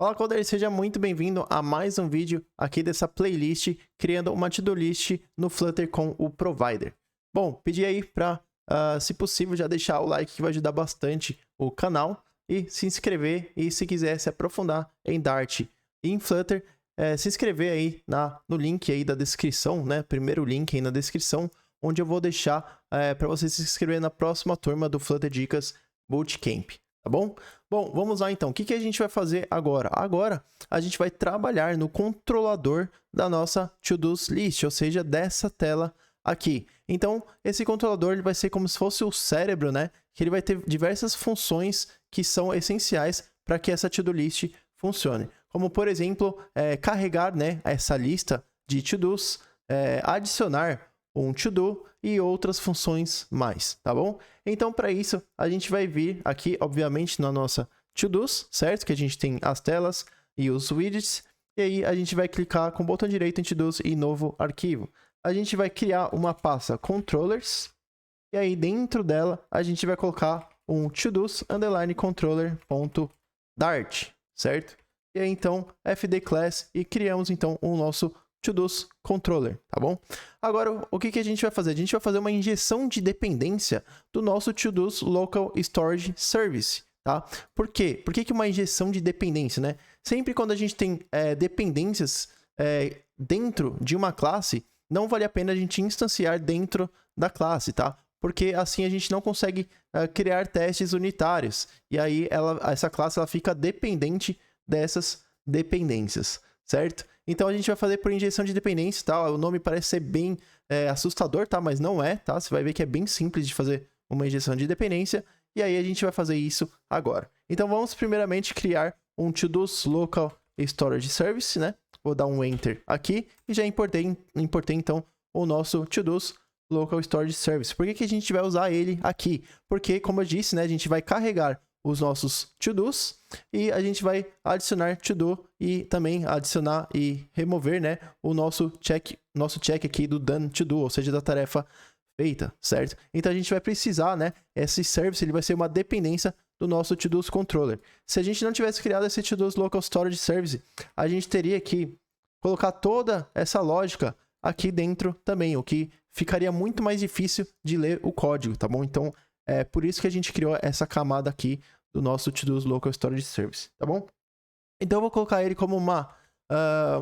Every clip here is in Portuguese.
Fala, Coder, seja muito bem-vindo a mais um vídeo aqui dessa playlist criando uma to-do list no Flutter com o Provider. Bom, pedi aí para, se possível, já deixar o like que vai ajudar bastante o canal e se inscrever, e se quiser se aprofundar em Dart e em Flutter, se inscrever aí no link aí da descrição, né? Primeiro link aí na descrição, onde eu vou deixar para você se inscrever na próxima turma do Flutter Dicas Bootcamp. Tá bom? Bom, vamos lá então. O que a gente vai fazer agora? Agora, a gente vai trabalhar no controlador da nossa to-dos list, ou seja, dessa tela aqui. Então, esse controlador ele vai ser como se fosse o cérebro, né? Que ele vai ter diversas funções que são essenciais para que essa to-do list funcione. Como, por exemplo, carregar, né, essa lista de to-dos, adicionar um to-do e outras funções mais, tá bom? Então, para isso, a gente vai vir aqui, obviamente, na nossa to-dos, certo? Que a gente tem as telas e os widgets, e aí a gente vai clicar com o botão direito em to-dos e novo arquivo. A gente vai criar uma pasta controllers, e aí dentro dela a gente vai colocar um to-dos underline controller.dart, certo? E aí então, fd class, e criamos então o nosso to-dos controller, tá bom? Agora, o que a gente vai fazer? A gente vai fazer uma injeção de dependência do nosso to-dos local storage service, tá? Por quê? Por que uma injeção de dependência, né? Sempre quando a gente tem dependências dentro de uma classe, não vale a pena a gente instanciar dentro da classe, tá? Porque assim a gente não consegue criar testes unitários, e aí essa classe ela fica dependente dessas dependências, certo? Então a gente vai fazer por injeção de dependência, tá? O nome parece ser bem assustador, tá? Mas não é, tá? Você vai ver que é bem simples de fazer uma injeção de dependência. E aí a gente vai fazer isso agora. Então vamos primeiramente criar um to-dos local storage service, né? Vou dar um enter aqui e já importei então o nosso to-dos local storage service. Por que a gente vai usar ele aqui? Porque, como eu disse, né? A gente vai carregar os nossos to-dos e a gente vai adicionar to-do e também adicionar e remover, né, o nosso check aqui do done to-do, ou seja, da tarefa feita, certo? Então a gente vai precisar, né, esse service ele vai ser uma dependência do nosso to-dos controller. Se a gente não tivesse criado esse to-dos local storage service, a gente teria que colocar toda essa lógica aqui dentro também, o que ficaria muito mais difícil de ler o código, tá bom? Então é por isso que a gente criou essa camada aqui do nosso to-dos local storage service, tá bom? Então eu vou colocar ele como uma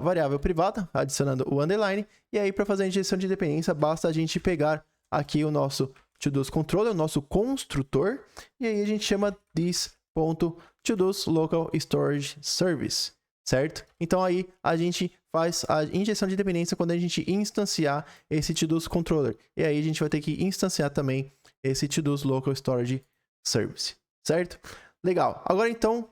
variável privada, adicionando o underline, e aí para fazer a injeção de dependência basta a gente pegar aqui o nosso to-dos controller, o nosso construtor, e aí a gente chama this.todos local storage service, certo? Então aí a gente faz a injeção de dependência quando a gente instanciar esse to-dos controller, e aí a gente vai ter que instanciar também esse to-dos local storage service, certo? Legal. Agora então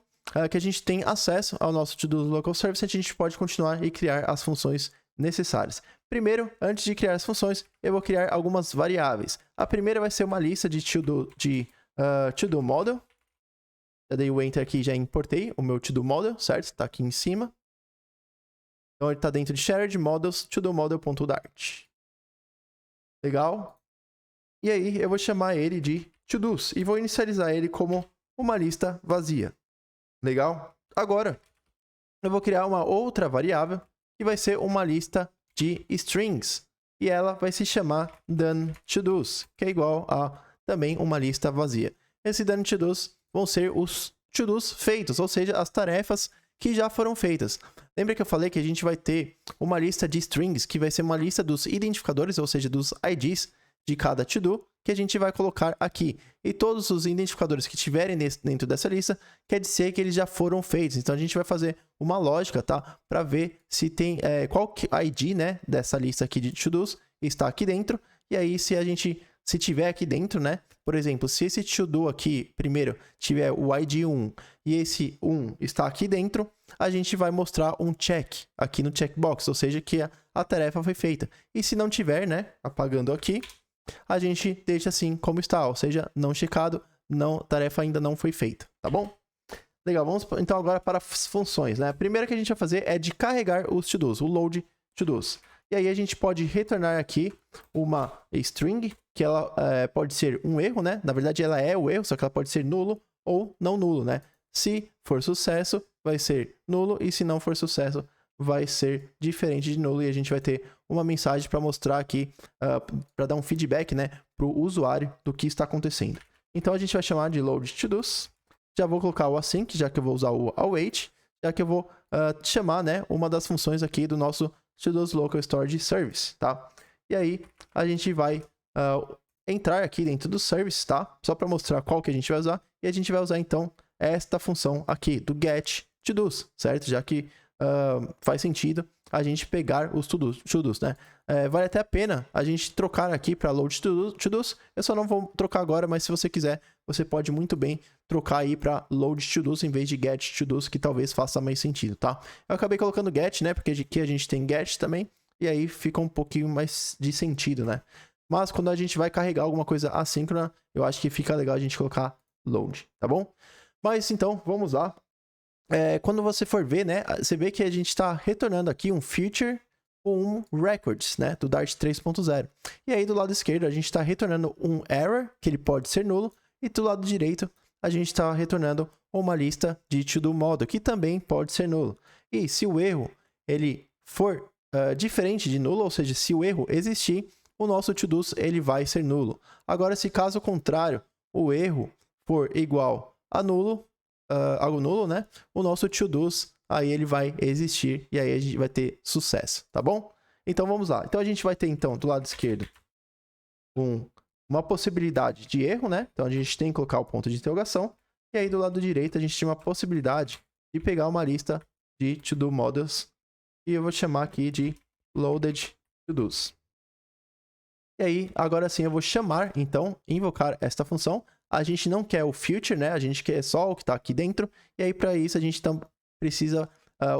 que a gente tem acesso ao nosso to-dos local service, a gente pode continuar e criar as funções necessárias. Primeiro, antes de criar as funções, eu vou criar algumas variáveis. A primeira vai ser uma lista de to-do model. Já dei o enter aqui, já importei o meu to-do model, certo? Está aqui em cima. Então ele está dentro de shared models to-do model.dart. Legal. E aí eu vou chamar ele de to-dos e vou inicializar ele como uma lista vazia. Legal? Agora eu vou criar uma outra variável que vai ser uma lista de strings e ela vai se chamar done to-dos, que é igual a também uma lista vazia. Esse done to-dos vão ser os to-dos feitos, ou seja, as tarefas que já foram feitas. Lembra que eu falei que a gente vai ter uma lista de strings, que vai ser uma lista dos identificadores, ou seja, dos IDs de cada to-do, que a gente vai colocar aqui. E todos os identificadores que tiverem dentro dessa lista, quer dizer que eles já foram feitos. Então a gente vai fazer uma lógica, tá? Para ver se tem qual ID, né, dessa lista aqui de to-dos está aqui dentro. E aí se tiver aqui dentro, né? Por exemplo, se esse to-do aqui, primeiro, tiver o ID 1 e esse 1 está aqui dentro, a gente vai mostrar um check aqui no checkbox, ou seja, que a tarefa foi feita. E se não tiver, né, apagando aqui, a gente deixa assim como está, ou seja, não checado, tarefa ainda não foi feita, tá bom? Legal, vamos então agora para as funções, né? A primeira que a gente vai fazer é de carregar os to-dos, o load to-dos. E aí a gente pode retornar aqui uma string, que ela pode ser um erro, né? Na verdade ela é o erro, só que ela pode ser nulo ou não nulo, né? Se for sucesso, vai ser nulo, e se não for sucesso, vai ser diferente de nulo, e a gente vai ter uma mensagem para mostrar aqui, para dar um feedback, né, para o usuário do que está acontecendo. Então a gente vai chamar de load todos. Já vou colocar o async, já que eu vou usar o await, já que eu vou chamar, né, uma das funções aqui do nosso todos local storage service, tá? E aí a gente vai entrar aqui dentro do service, tá? Só para mostrar qual que a gente vai usar, e a gente vai usar então esta função aqui do get todos, certo? Já que faz sentido a gente pegar os to-dos, né? Vale até a pena a gente trocar aqui para load to-dos. Eu só não vou trocar agora, mas se você quiser, você pode muito bem trocar aí para load to-dos em vez de get to-dos, que talvez faça mais sentido, tá? Eu acabei colocando get, né? Porque aqui a gente tem get também, e aí fica um pouquinho mais de sentido, né? Mas quando a gente vai carregar alguma coisa assíncrona, eu acho que fica legal a gente colocar load, tá bom? Mas então, vamos lá. Quando você for ver, né, você vê que a gente está retornando aqui um future ou um records, né, do Dart 3.0. E aí do lado esquerdo a gente está retornando um error, que ele pode ser nulo, e do lado direito a gente está retornando uma lista de to-do model, que também pode ser nulo. E se o erro ele for diferente de nulo, ou seja, se o erro existir, o nosso to-dos ele vai ser nulo. Agora, se caso contrário, o erro for igual a nulo, algo nulo, né? O nosso to-dos, aí ele vai existir e aí a gente vai ter sucesso, tá bom? Então vamos lá. Então a gente vai ter então do lado esquerdo uma possibilidade de erro, né? Então a gente tem que colocar o ponto de interrogação, e aí do lado direito a gente tem uma possibilidade de pegar uma lista de to-do models, e eu vou chamar aqui de loaded to-dos. E aí, agora sim eu vou chamar, então, invocar esta função. A gente não quer o future, né? A gente quer só o que está aqui dentro. E aí, para isso, a gente precisa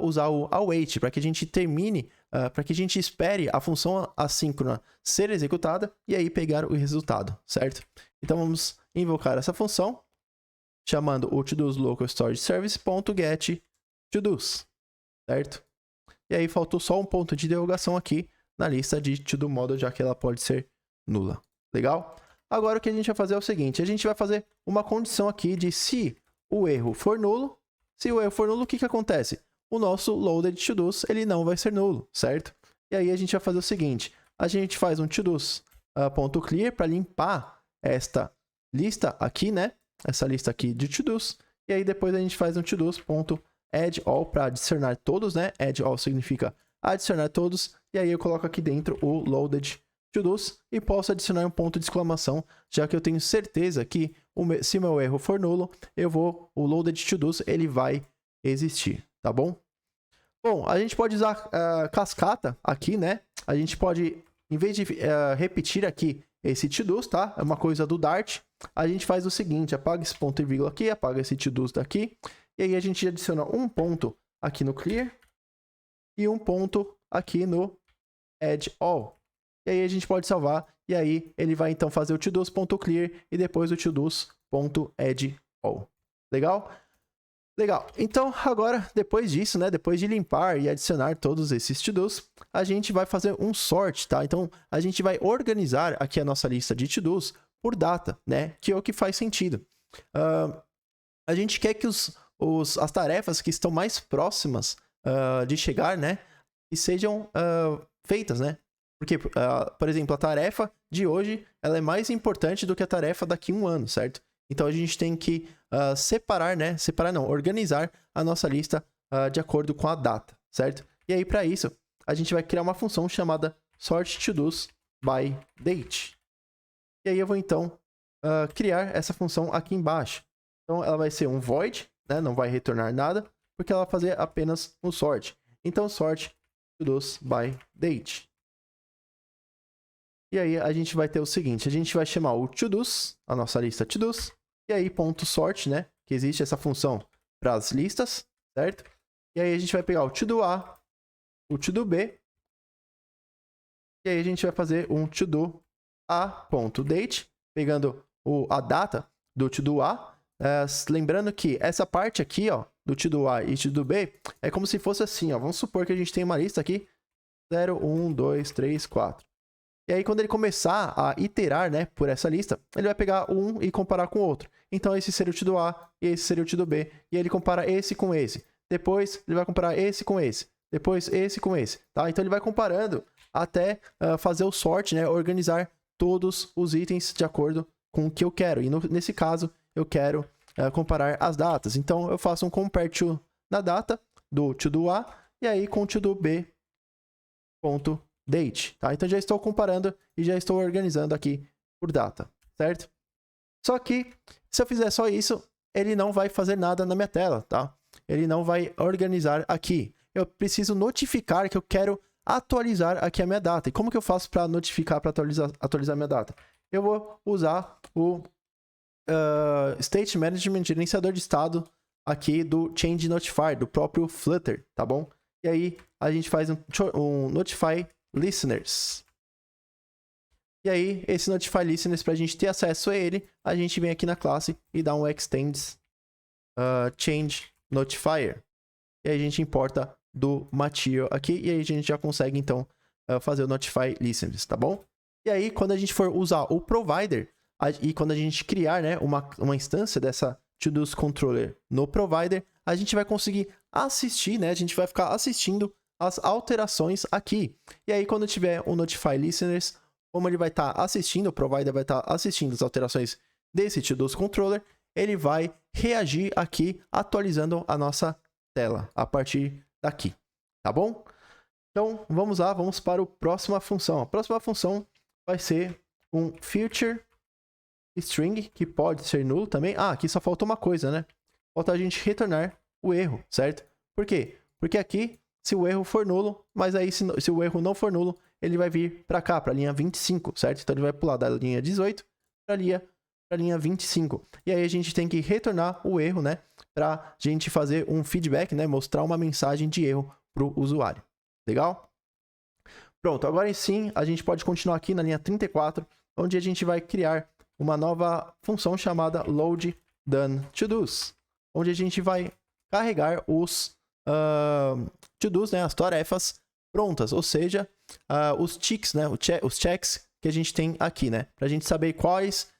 usar o await, para que a gente termine, para que a gente espere a função assíncrona ser executada e aí pegar o resultado, certo? Então, vamos invocar essa função, chamando o todos local storage service.get todos, certo? E aí, faltou só um ponto de interrogação aqui na lista de to-do model, já que ela pode ser nula. Legal? Agora o que a gente vai fazer é o seguinte, a gente vai fazer uma condição aqui de se o erro for nulo. Se o erro for nulo, o que acontece? O nosso loaded to-dos, ele não vai ser nulo, certo? E aí a gente vai fazer o seguinte, a gente faz um todos.clear para limpar esta lista aqui, né? Essa lista aqui de to-dos. E aí depois a gente faz um todos.add all para adicionar todos, né? Add all significa adicionar todos, e aí eu coloco aqui dentro o loaded todos e posso adicionar um ponto de exclamação, já que eu tenho certeza que se meu erro for nulo, o loaded todos ele vai existir, tá bom? Bom, a gente pode usar cascata aqui, né? A gente pode, em vez de repetir aqui esse todos, tá? É uma coisa do Dart, a gente faz o seguinte, apaga esse ponto e vírgula aqui, apaga esse todos daqui, e aí a gente adiciona um ponto aqui no clear, e um ponto aqui no add all. E aí a gente pode salvar, e aí ele vai então fazer o todos.clear e depois o todos.add all. Legal? Legal. Então agora, depois disso, né, depois de limpar e adicionar todos esses to-dos, a gente vai fazer um sort, tá? Então a gente vai organizar aqui a nossa lista de to-dos por data, né, que é o que faz sentido. A gente quer que as tarefas que estão mais próximas de chegar, né, que sejam feitas, né? Porque, por exemplo, a tarefa de hoje, ela é mais importante do que a tarefa daqui a um ano, certo? Então a gente tem que separar, né? Organizar a nossa lista de acordo com a data, certo? E aí, para isso, a gente vai criar uma função chamada sort todos by date. E aí eu vou, então, criar essa função aqui embaixo. Então ela vai ser um void, né? Não vai retornar nada, porque ela vai fazer apenas um sort. Então, sort todos by date. E aí a gente vai ter o seguinte, a gente vai chamar o todos, a nossa lista todos, e aí ponto .sort, né? Que existe essa função para as listas, certo? E aí a gente vai pegar o to-do A, o to-do B, e aí a gente vai fazer um to-do A.date, pegando a data do to-do A. Lembrando que essa parte aqui, ó, do to-do A e to-do B, é como se fosse assim, ó. Vamos supor que a gente tem uma lista aqui, 0, 1, 2, 3, 4. E aí, quando ele começar a iterar, né, por essa lista, ele vai pegar um e comparar com o outro. Então, esse seria o to-do A e esse seria o to-do B. E aí ele compara esse com esse. depois ele vai comparar esse com esse, depois esse com esse, tá? Então ele vai comparando até fazer o sort, né? Organizar todos os itens de acordo com o que eu quero. E nesse caso, eu quero comparar as datas. Então eu faço um compare to na data do to do A e aí com to do B ponto date, tá? Então já estou comparando e já estou organizando aqui por data, certo? Só que se eu fizer só isso, ele não vai fazer nada na minha tela, tá? Ele não vai organizar aqui. Eu preciso notificar que eu quero atualizar aqui a minha data. E como que eu faço para notificar, para atualizar a minha data? Eu vou usar o State Management, gerenciador de estado aqui do Change Notifier, do próprio Flutter, tá bom? E aí a gente faz um Notify Listeners. E aí, esse Notify Listeners, para a gente ter acesso a ele, a gente vem aqui na classe e dá um Extends Change Notifier. E aí a gente importa do Material aqui e aí a gente já consegue, então, fazer o Notify Listeners, tá bom? E aí, quando a gente for usar o Provider, e quando a gente criar, né, uma instância dessa To-Dos Controller no Provider, a gente vai conseguir assistir, né? A gente vai ficar assistindo as alterações aqui. E aí, quando tiver o Notify Listeners, como ele vai estar assistindo, o Provider vai estar assistindo as alterações desse To-Dos Controller, ele vai reagir aqui, atualizando a nossa tela a partir daqui, tá bom? Então, vamos lá, vamos para a próxima função. A próxima função vai ser um Future String, que pode ser nulo também. Ah, aqui só falta uma coisa, né? Falta a gente retornar o erro, certo? Por quê? Porque aqui, se o erro for nulo, mas aí se o erro não for nulo, ele vai vir para cá, para a linha 25, certo? Então ele vai pular da linha 18 para a linha 25. E aí a gente tem que retornar o erro, né? Para a gente fazer um feedback, né? Mostrar uma mensagem de erro para o usuário. Legal? Pronto, agora sim a gente pode continuar aqui na linha 34, onde a gente vai criar uma nova função chamada Load Done To-Dos, onde a gente vai carregar os to-dos, né? As tarefas prontas, ou seja, os ticks, né? Os checks que a gente tem aqui, né? Para a gente saber quais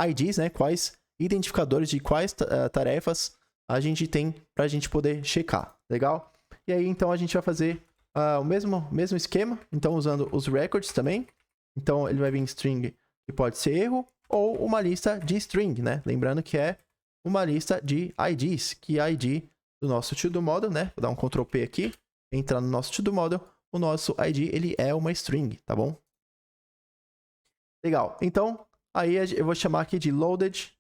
IDs, né? Quais identificadores de quais tarefas a gente tem para a gente poder checar, legal? E aí, então, a gente vai fazer o mesmo esquema, então, usando os records também. Então, ele vai vir string, que pode ser erro, ou uma lista de string, né? Lembrando que é uma lista de IDs, que ID do nosso to-do model, né? Vou dar um Ctrl P aqui, entrar no nosso to-do model, o nosso ID, ele é uma string, tá bom? Legal, então, aí eu vou chamar aqui de loaded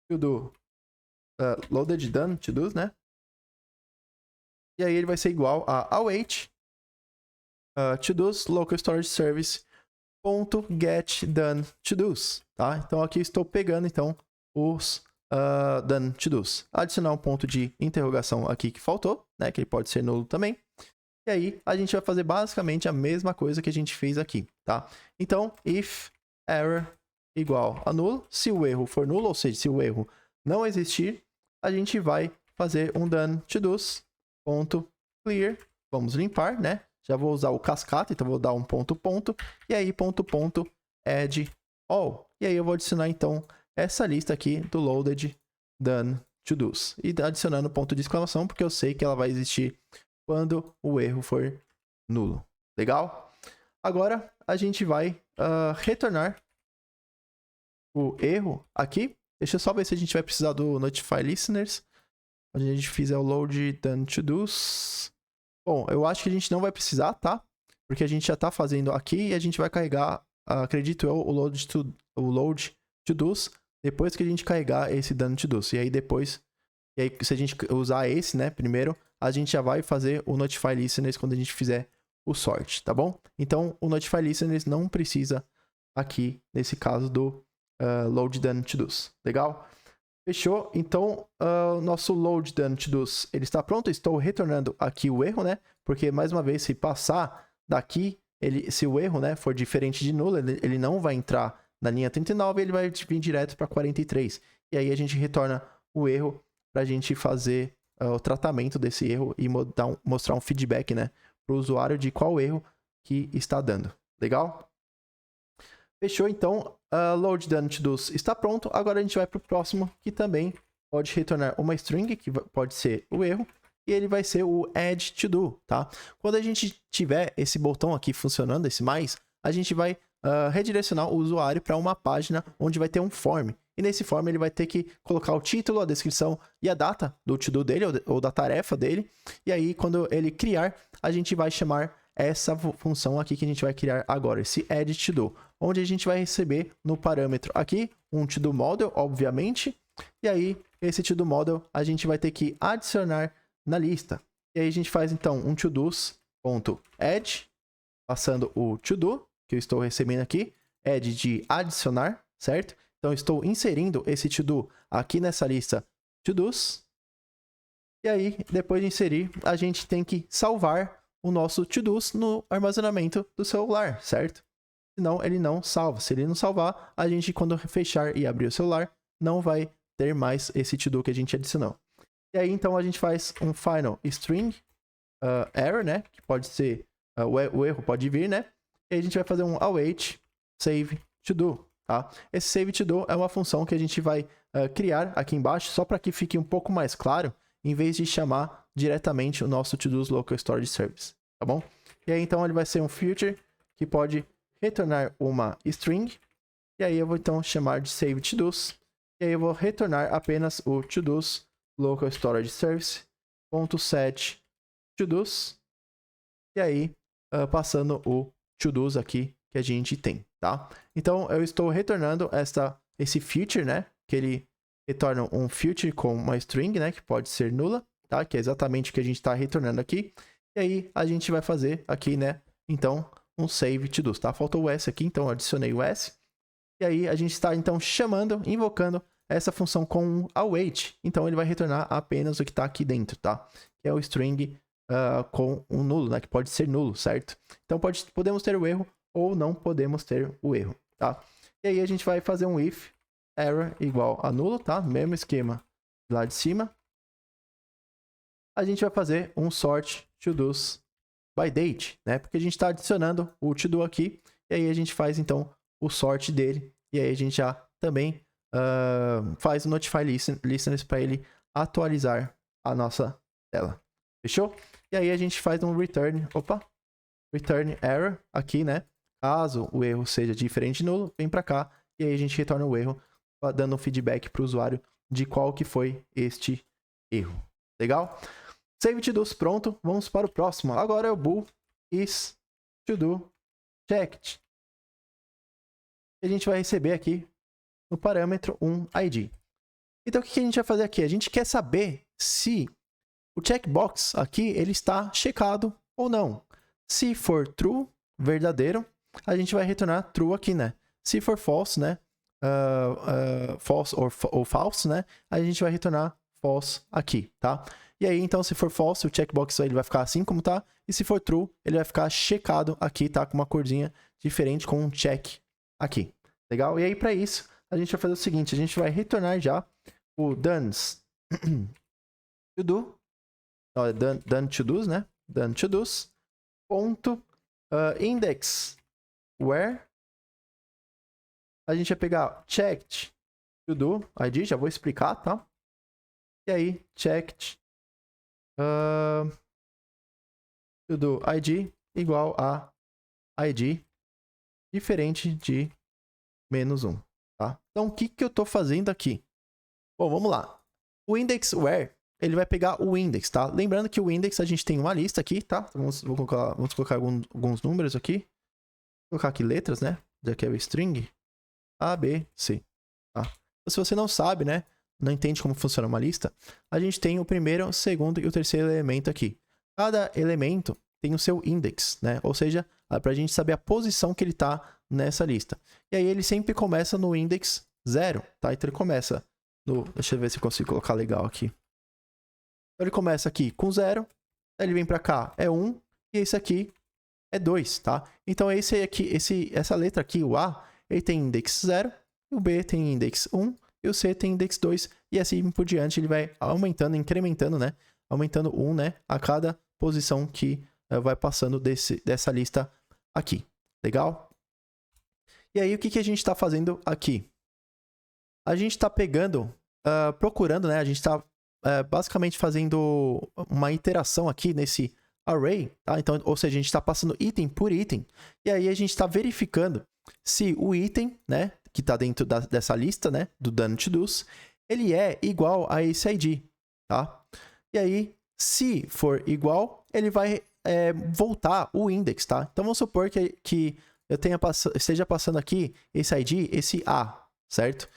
to-do, loaded done to-dos, né? E aí ele vai ser igual a await to-dos local storage service .get done to-dos, tá? Então aqui estou pegando então os done to-dos. Adicionar um ponto de interrogação aqui que faltou, né? Que ele pode ser nulo também. E aí a gente vai fazer basicamente a mesma coisa que a gente fez aqui, tá? Então, if error igual a nulo, se o erro for nulo, ou seja, se o erro não existir, a gente vai fazer um done to-dos .clear, vamos limpar, né? Já vou usar o cascata, então vou dar um ponto, e aí ponto, add all. E aí eu vou adicionar, então, essa lista aqui do loaded done to-dos. E adicionando ponto de exclamação, porque eu sei que ela vai existir quando o erro for nulo. Legal? Agora, a gente vai retornar o erro aqui. Deixa eu só ver se a gente vai precisar do Notify Listeners. Onde a gente fizer o load done to-dos. Bom, eu acho que a gente não vai precisar, tá? Porque a gente já tá fazendo aqui e a gente vai carregar, acredito eu, o load to-dos depois que a gente carregar esse done to-dos. E aí depois, se a gente usar esse, né, primeiro, a gente já vai fazer o Notify Listeners quando a gente fizer o sort, tá bom? Então, o Notify Listeners não precisa aqui, nesse caso do load done to-dos. Legal? Fechou? Então, o nosso load done to-dos, ele está pronto. Estou retornando aqui o erro, né? Porque, mais uma vez, se passar daqui, se o erro, né, for diferente de nulo, ele não vai entrar na linha 39, ele vai vir direto para 43. E aí a gente retorna o erro para a gente fazer o tratamento desse erro e mostrar um feedback, né, para o usuário de qual erro que está dando. Legal? Fechou, então, load done to-dos está pronto. Agora a gente vai para o próximo, que também pode retornar uma string, que pode ser o erro, e ele vai ser o add to do, tá? Quando a gente tiver esse botão aqui funcionando, esse mais, a gente vai redirecionar o usuário para uma página onde vai ter um form. E nesse form ele vai ter que colocar o título, a descrição e a data do to-do dele, ou da tarefa dele. E aí, quando ele criar, a gente vai chamar essa função aqui que a gente vai criar agora, esse add to do, onde a gente vai receber no parâmetro aqui um to do model, obviamente. E aí, esse to do model a gente vai ter que adicionar na lista. E aí a gente faz então um todos.add, passando o to do, que eu estou recebendo aqui, add de adicionar, certo? Então, estou inserindo esse to-do aqui nessa lista to-dos. E aí, depois de inserir, a gente tem que salvar o nosso to-dos no armazenamento do celular, certo? Senão, ele não salva. Se ele não salvar, a gente, quando fechar e abrir o celular, não vai ter mais esse to-do que a gente adicionou. E aí, então, a gente faz um final string error, né? Que pode ser, o erro pode vir, né? E aí a gente vai fazer um await save to-do. Tá? Esse save to do é uma função que a gente vai criar aqui embaixo, só para que fique um pouco mais claro, em vez de chamar diretamente o nosso to-dos local storage service, tá bom? E aí então ele vai ser um future que pode retornar uma string, e aí eu vou então chamar de save to-dos, e aí eu vou retornar apenas o to-dos local storage service .set to-dos, e aí passando o to-dos aqui que a gente tem, tá? Então, eu estou retornando esse feature, né? Que ele retorna um feature com uma string, né? Que pode ser nula, tá? Que é exatamente o que a gente está retornando aqui. E aí, a gente vai fazer aqui, né? Então, um save to do, tá? Faltou o S aqui, então eu adicionei o S. E aí, a gente está, então, invocando essa função com um await. Então, ele vai retornar apenas o que está aqui dentro, tá? Que é o string com um nulo, né? Que pode ser nulo, certo? Então, podemos ter o erro ou não podemos ter o erro, tá? E aí a gente vai fazer um if error igual a nulo, tá? Mesmo esquema lá de cima. A gente vai fazer um sort to-dos by date, né? Porque a gente está adicionando o to-do aqui, e aí a gente faz então o sort dele, e aí a gente já também faz o notify listeners para ele atualizar a nossa tela. Fechou? E aí a gente faz um return error aqui, né? Caso o erro seja diferente de nulo, vem para cá e aí a gente retorna o erro, dando um feedback para o usuário de qual que foi este erro. Legal? Save to-dos pronto, vamos para o próximo. Agora é o bool is to-do checked. A gente vai receber aqui no parâmetro um ID. Então o que a gente vai fazer aqui? A gente quer saber se o checkbox aqui ele está checado ou não. Se for true, verdadeiro, a gente vai retornar true aqui, né? Se for false, né? False ou false, né? A gente vai retornar false aqui, tá? E aí, então, se for false, o checkbox ele vai ficar assim como tá. E se for true, ele vai ficar checado aqui, tá? Com uma corzinha diferente, com um check aqui. Legal? E aí, para isso, a gente vai fazer o seguinte. A gente vai retornar já o done's to do. Done to do's, né? Done to do's. Ponto index where a gente vai pegar checked to do ID, já vou explicar, tá? E aí, checked to do ID igual a ID diferente de -1, tá? Então, o que eu tô fazendo aqui? Bom, vamos lá. O index where, ele vai pegar o index, tá? Lembrando que o index, a gente tem uma lista aqui, tá? Vamos colocar alguns números aqui. Vou colocar aqui letras, né? Já que é o string. A, B, C. Tá? Então, se você não sabe, né? Não entende como funciona uma lista, a gente tem o primeiro, o segundo e o terceiro elemento aqui. Cada elemento tem o seu index, né? Ou seja, para a gente saber a posição que ele está nessa lista. E aí ele sempre começa no index 0, tá? Então ele começa no... Deixa eu ver se eu consigo colocar legal aqui. Então ele começa aqui com 0, aí ele vem para cá, é 1, e esse aqui é 2, tá? Então essa letra aqui, o A, ele tem index 0, o B tem index 1, e o C tem index 2, e assim por diante ele vai aumentando, incrementando, né? Aumentando 1, né? A cada posição que vai passando dessa lista aqui. Legal? E aí, o que a gente está fazendo aqui? A gente está pegando procurando, né? A gente está basicamente fazendo uma iteração aqui nesse array, tá? Então, ou seja, a gente está passando item por item, e aí a gente está verificando se o item, né, que está dentro dessa lista, né, do done to do's, ele é igual a esse ID, tá? E aí, se for igual, ele vai voltar o index, tá? Então, vamos supor que eu esteja passando aqui esse ID, esse A, certo?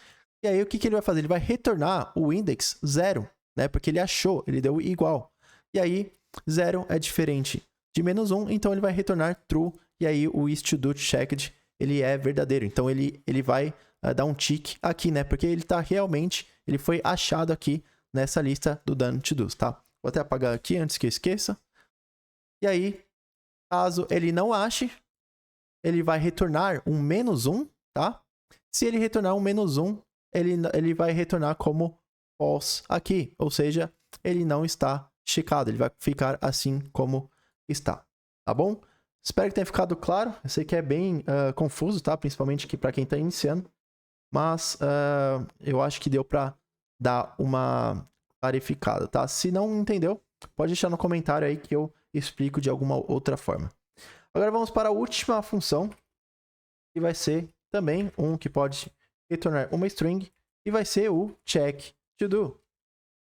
E aí, o que ele vai fazer? Ele vai retornar o index 0, né? Porque ele achou, ele deu igual. E aí, 0 é diferente de -1, então ele vai retornar true. E aí, o isToDoChecked, ele é verdadeiro. Então, ele vai dar um tick aqui, né? Porque ele tá realmente, ele foi achado aqui nessa lista do done to do's, tá? Vou até apagar aqui antes que eu esqueça. E aí, caso ele não ache, ele vai retornar um -1, tá? Se ele retornar um -1, ele vai retornar como false aqui, ou seja, ele não está checado, ele vai ficar assim como está, tá bom? Espero que tenha ficado claro, eu sei que é bem confuso, tá? Principalmente aqui para quem está iniciando, mas eu acho que deu para dar uma clarificada, tá? Se não entendeu, pode deixar no comentário aí que eu explico de alguma outra forma. Agora vamos para a última função, que vai ser também que pode retornar uma string, e vai ser o checkToDo,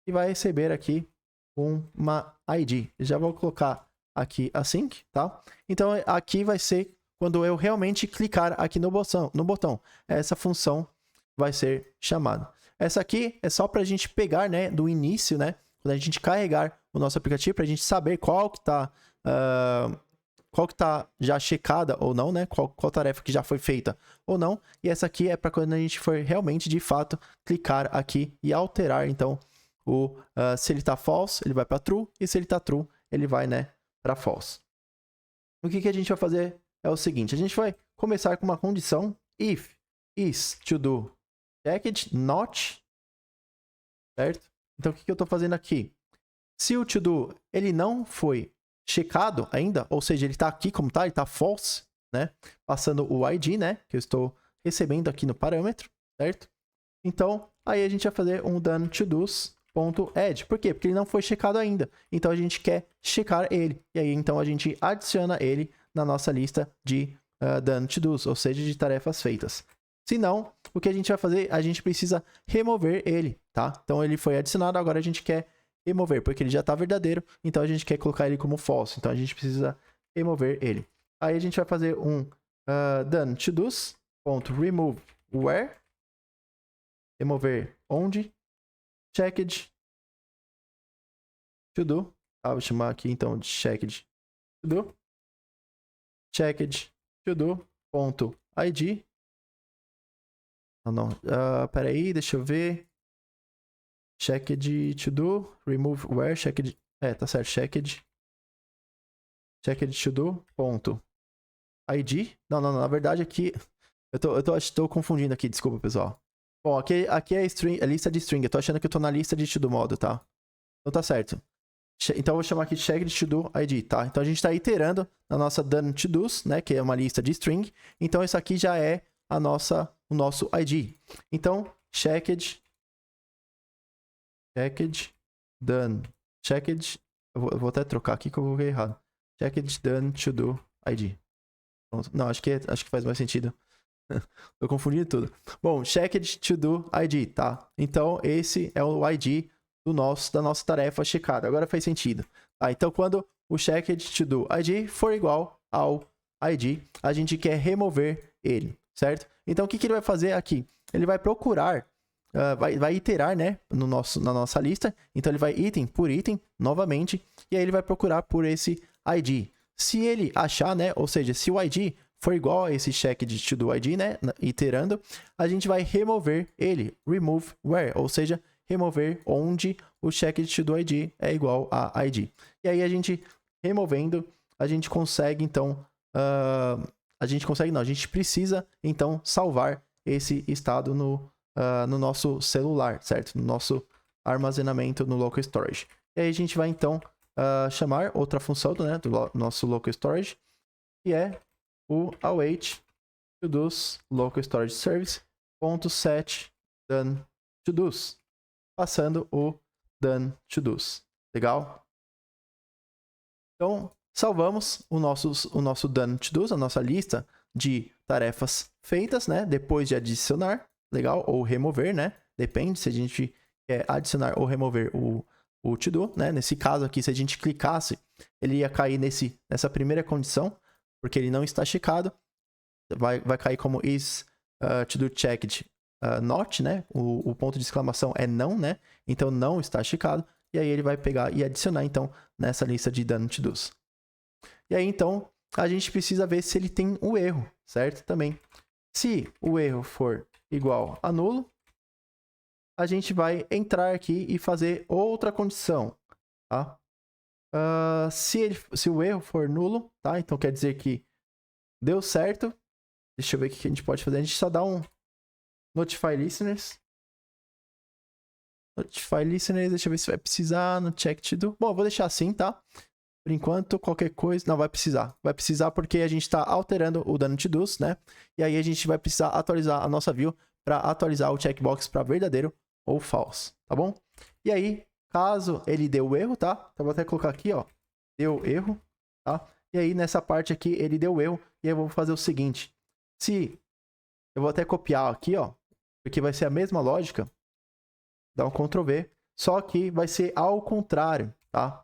e vai receber aqui uma ID. Já vou colocar aqui async, tá? Então aqui vai ser quando eu realmente clicar aqui no botão. Essa função vai ser chamada. Essa aqui é só para a gente pegar, né, do início, né, quando a gente carregar o nosso aplicativo, para a gente saber qual que tá já checada ou não, né? Qual tarefa que já foi feita ou não. E essa aqui é para quando a gente for realmente, de fato, clicar aqui e alterar, então, se ele tá false, ele vai para true, e se ele tá true, ele vai, né, para false. O que a gente vai fazer é o seguinte, a gente vai começar com uma condição if isToDoChecked not, certo? Então, o que eu estou fazendo aqui? Se o ToDo ele não foi checado ainda, ou seja, ele está aqui como tá, ele está false, né? Passando o ID, né? Que eu estou recebendo aqui no parâmetro, certo? Então, aí a gente vai fazer um done to do's.add. Por quê? Porque ele não foi checado ainda. Então, a gente quer checar ele. E aí, então, a gente adiciona ele na nossa lista de done to do's, ou seja, de tarefas feitas. Se não, o que a gente vai fazer? A gente precisa remover ele, tá? Então, ele foi adicionado, agora a gente quer remover, porque ele já está verdadeiro, então a gente quer colocar ele como false, então a gente precisa remover ele. Aí a gente vai fazer um done to do's.remove where, remover onde, checked to do, vou chamar aqui então de checked to do, checked to do.id, peraí, deixa eu ver, checked to do, remove where, checked, tá certo, checked to do ponto id, não, na verdade aqui, eu tô confundindo aqui, desculpa pessoal. Bom, aqui é a lista de string, eu tô achando que eu tô na lista de to do modo, tá? Então tá certo. Então eu vou chamar aqui de checked to do id, tá? Então a gente tá iterando na nossa done to do's, né, que é uma lista de string, então isso aqui já é o nosso id. Então, checked done, checked, eu vou até trocar aqui que eu coloquei errado. Checked done to do id. Não, acho que faz mais sentido. Tô confundindo tudo. Bom, checked to do id, tá? Então esse é o id da nossa tarefa checada. Agora faz sentido. Tá? Então quando o checked to do id for igual ao id, a gente quer remover ele, certo? Então o que ele vai fazer aqui? Ele vai procurar, vai iterar, né, na nossa lista. Então ele vai item por item novamente, e aí ele vai procurar por esse id. Se ele achar, né, ou seja, se o id for igual a esse checked to do id, né, iterando, a gente vai remover ele, remove where, ou seja, remover onde o checked to do id é igual a id. E aí a gente removendo, a gente consegue então, a gente precisa então salvar esse estado no nosso celular, certo? No nosso armazenamento no local storage. E aí a gente vai então chamar outra função do nosso local storage, que é o await to do's local storage service.set done to do's. passando o done to dos. Legal? Então, salvamos o nosso done to dos, a nossa lista de tarefas feitas, né? Depois de adicionar, legal? Ou remover, né? Depende se a gente quer adicionar ou remover o to do, né? Nesse caso aqui, se a gente clicasse, ele ia cair nessa primeira condição, porque ele não está checado. Vai cair como is to do checked not, né? O ponto de exclamação é não, né? Então não está checado. E aí ele vai pegar e adicionar, então, nessa lista de done to dos. E aí, então, a gente precisa ver se ele tem o erro, certo? Também. Se o erro for igual a nulo, a gente vai entrar aqui e fazer outra condição, tá? Se o erro for nulo, tá? Então quer dizer que deu certo. Deixa eu ver o que a gente pode fazer. A gente só dá um notify listeners. Notify listeners, deixa eu ver se vai precisar no check to do. Bom, eu vou deixar assim, tá? Por enquanto, qualquer coisa... Não, vai precisar. Vai precisar porque a gente está alterando o done to dos, né? E aí a gente vai precisar atualizar a nossa view para atualizar o checkbox para verdadeiro ou false, tá bom? E aí, caso ele deu erro, tá? Então, vou até colocar aqui, ó. Deu erro, tá? E aí, nessa parte aqui, ele deu erro. E aí, eu vou fazer o seguinte. Eu vou até copiar aqui, ó. Porque vai ser a mesma lógica. Dá um Ctrl V. Só que vai ser ao contrário, tá?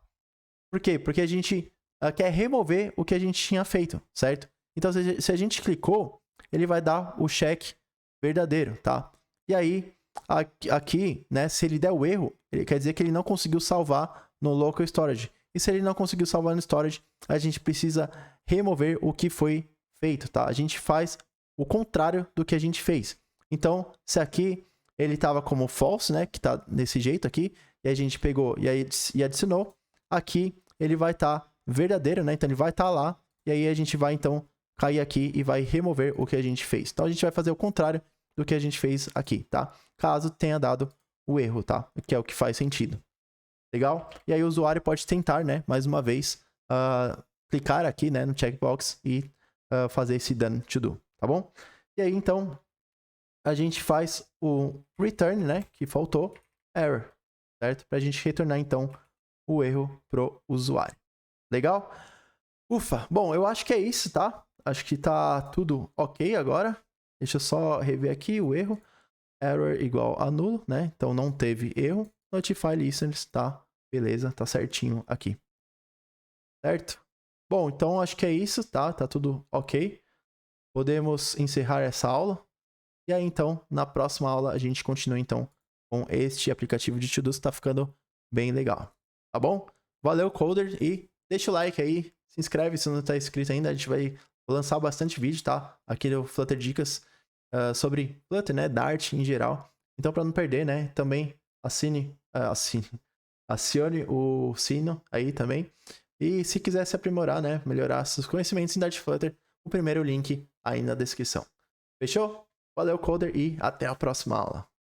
Por quê? Porque a gente quer remover o que a gente tinha feito, certo? Então, se a gente clicou, ele vai dar o check verdadeiro, tá? E aí, aqui, né, se ele der o erro, ele quer dizer que ele não conseguiu salvar no local storage. E se ele não conseguiu salvar no storage, a gente precisa remover o que foi feito, tá? A gente faz o contrário do que a gente fez. Então, se aqui ele estava como false, né, que está desse jeito aqui, e a gente pegou e adicionou, aqui ele vai estar verdadeiro, né? Então ele vai estar lá, e aí a gente vai então cair aqui e vai remover o que a gente fez. Então a gente vai fazer o contrário do que a gente fez aqui, tá? Caso tenha dado o erro, tá? Que é o que faz sentido. Legal? E aí o usuário pode tentar, né? Mais uma vez, clicar aqui, né? No checkbox e fazer esse done to do, tá bom? E aí então a gente faz o return, né? Que faltou, error, certo? Pra gente retornar então o erro pro usuário. Legal? Ufa! Bom, eu acho que é isso, tá? Acho que tá tudo ok agora. Deixa eu só rever aqui o erro. Error igual a nulo, né? Então não teve erro. Notify listeners, tá? Beleza, tá certinho aqui. Certo? Bom, então acho que é isso, tá? Tá tudo ok. Podemos encerrar essa aula. E aí, então, na próxima aula, a gente continua, então, com este aplicativo de to-dos que tá ficando bem legal. Tá bom? Valeu, Coder, e deixa o like aí, se inscreve se não tá inscrito ainda, a gente vai lançar bastante vídeo, tá? Aqui no Flutter Dicas sobre Flutter, né? Dart em geral. Então, para não perder, né? Também acione o sino aí também. E se quiser se aprimorar, né? Melhorar seus conhecimentos em Dart Flutter, o primeiro link aí na descrição. Fechou? Valeu, Coder, e até a próxima aula.